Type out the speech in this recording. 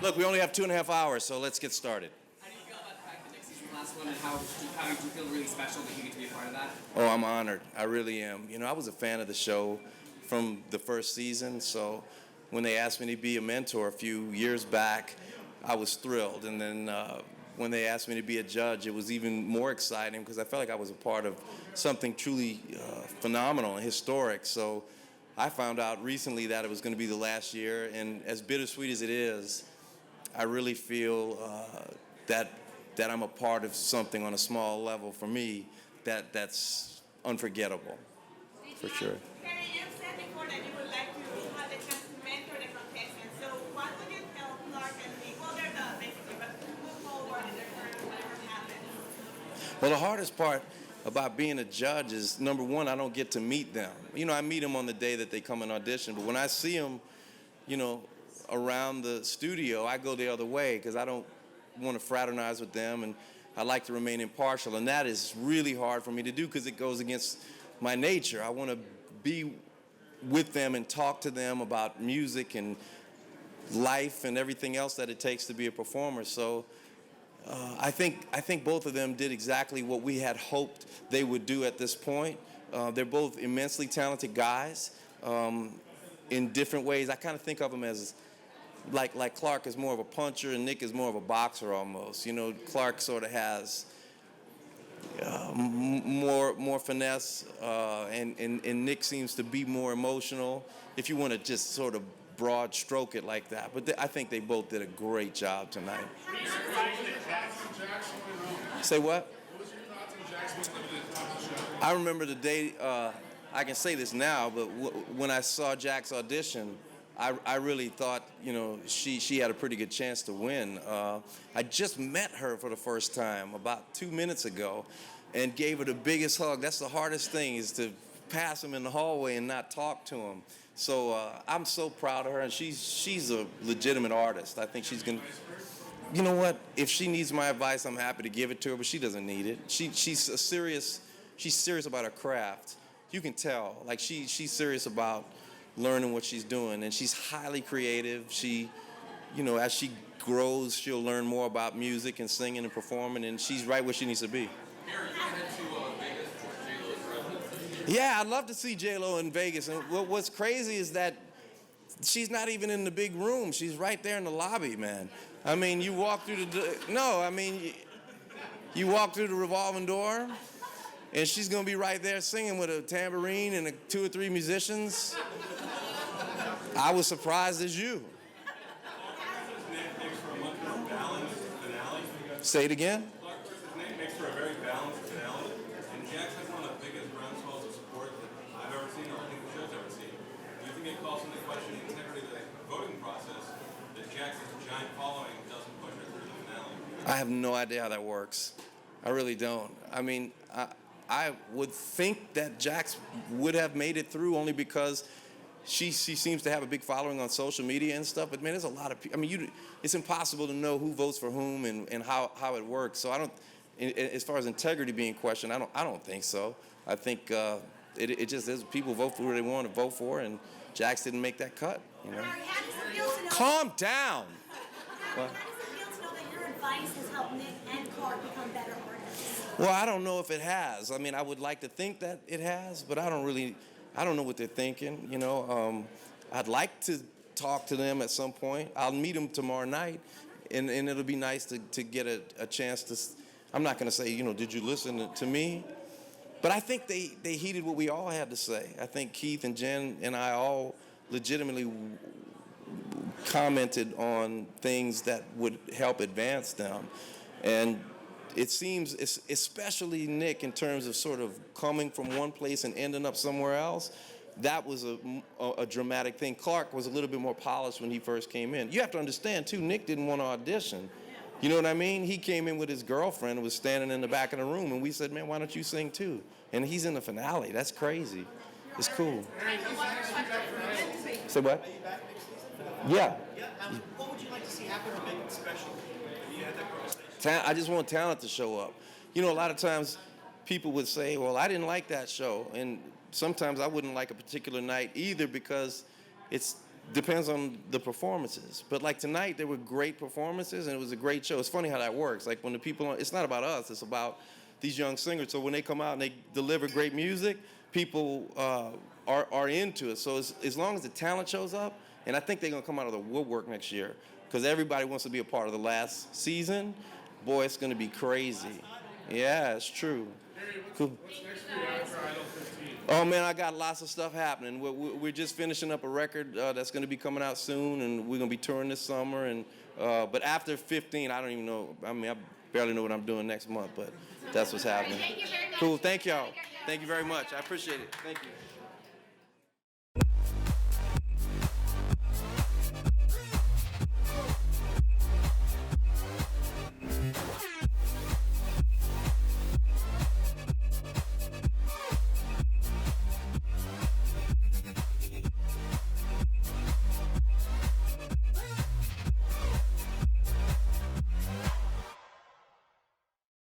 Look, we only have 2.5 hours, so let's get started. How do you feel about the fact that next season's the last one, and how do you feel really special that you get to be a part of that? Oh, I'm honored. I really am. You know, I was a fan of the show from the first season, so when they asked me to be a mentor a few years back, I was thrilled. And then when they asked me to be a judge, it was even more exciting because I felt like I was a part of something truly phenomenal and historic. So I found out recently that it was going to be the last year, and as bittersweet as it is, I really feel that I'm a part of something on a small level for me that's unforgettable, for sure. Harry, you said before that you would like to have the chance to mentor the contestants. So what would you tell Clark and me? Well, they're done basically, but move forward in their career, whatever happens. Well, the hardest part about being a judge is, number one, I don't get to meet them. You know, I meet them on the day that they come and audition, but when I see them, you know, around the studio, I go the other way because I don't want to fraternize with them, and I like to remain impartial, and that is really hard for me to do because it goes against my nature. I want to be with them and talk to them about music and life and everything else that it takes to be a performer. So I think both of them did exactly what we had hoped they would do at this point. They're both immensely talented guys in different ways. I kind of think of them as like Clark is more of a puncher and Nick is more of a boxer almost. You know, Clark sort of has more finesse, and Nick seems to be more emotional, if you want to just sort of broad stroke it like that. But I think they both did a great job tonight. Say what? What was your thoughts on Jackson at the top of the show? I remember the day, I can say this now, but when I saw Jack's audition, I really thought, you know, she had a pretty good chance to win. I just met her for the first time about 2 minutes ago and gave her the biggest hug. That's the hardest thing, is to pass him in the hallway and not talk to him. So I'm so proud of her, and she's a legitimate artist. I think she's going to... You know what? If she needs my advice, I'm happy to give it to her, but she doesn't need it. She's serious about her craft. You can tell. Like, she's serious about learning what she's doing, and she's highly creative. She, you know, as she grows, she'll learn more about music and singing and performing, and she's right where she needs to be. Yeah, I'd love to see J-Lo in Vegas. And what's crazy is that she's not even in the big room. She's right there in the lobby, man. I mean, you walk through you walk through the revolving door, and she's gonna be right there singing with a tambourine and 2 or 3 musicians. I was surprised as you. Say it again. Clark versus Nate makes for a very balanced finale, and Jax has one of the biggest groundswells of support that I've ever seen, or I think the show's ever seen. Do you think it calls into question the integrity of the voting process that Jax's giant following doesn't push her through the finale? I have no idea how that works. I really don't. I mean, I would think that Jax would have made it through only because she seems to have a big following on social media and stuff. But man, there's a lot of people. I mean, it's impossible to know who votes for whom and how it works. So I don't. As far as integrity being questioned, I don't think so. I think it just is, people vote for who they want to vote for, and Jax didn't make that cut. You know. Harry, how does it feel to know? Calm down. How does it feel to know that your advice has helped Nick and Clark become better artists? Well, I don't know if it has. I mean, I would like to think that it has, but I don't know what they're thinking. You know, I'd like to talk to them at some point. I'll meet them tomorrow night, and it'll be nice to get a chance to. I'm not going to say, you know, did you listen to me? But I think they heeded what we all had to say. I think Keith and Jen and I all legitimately commented on things that would help advance them. And it seems, especially Nick, in terms of sort of coming from one place and ending up somewhere else, that was a dramatic thing. Clark was a little bit more polished when he first came in. You have to understand, too, Nick didn't want to audition. You know what I mean? He came in with his girlfriend and was standing in the back of the room, and we said, man, why don't you sing too? And he's in the finale. That's crazy. It's cool. Say what? Are you back next season? Yeah. Yeah. What would you like to see happen to make it special? You had that conversation. I just want talent to show up. You know, a lot of times people would say, well, I didn't like that show. And sometimes I wouldn't like a particular night either because it's depends on the performances. But like tonight, there were great performances, and it was a great show. It's funny how that works. Like when the people, it's not about us, it's about these young singers. So when they come out and they deliver great music, people are into it. So as long as the talent shows up, and I think they're gonna come out of the woodwork next year, because everybody wants to be a part of the last season. Boy, it's gonna be crazy. Yeah, it's true. Cool. Oh man, I got lots of stuff happening. We're just finishing up a record that's going to be coming out soon, and we're going to be touring this summer. And but after 15, I don't even know. I mean, I barely know what I'm doing next month, but that's what's happening. Thank you very much. Cool. Thank y'all. Thank you very much. I appreciate it. Thank you.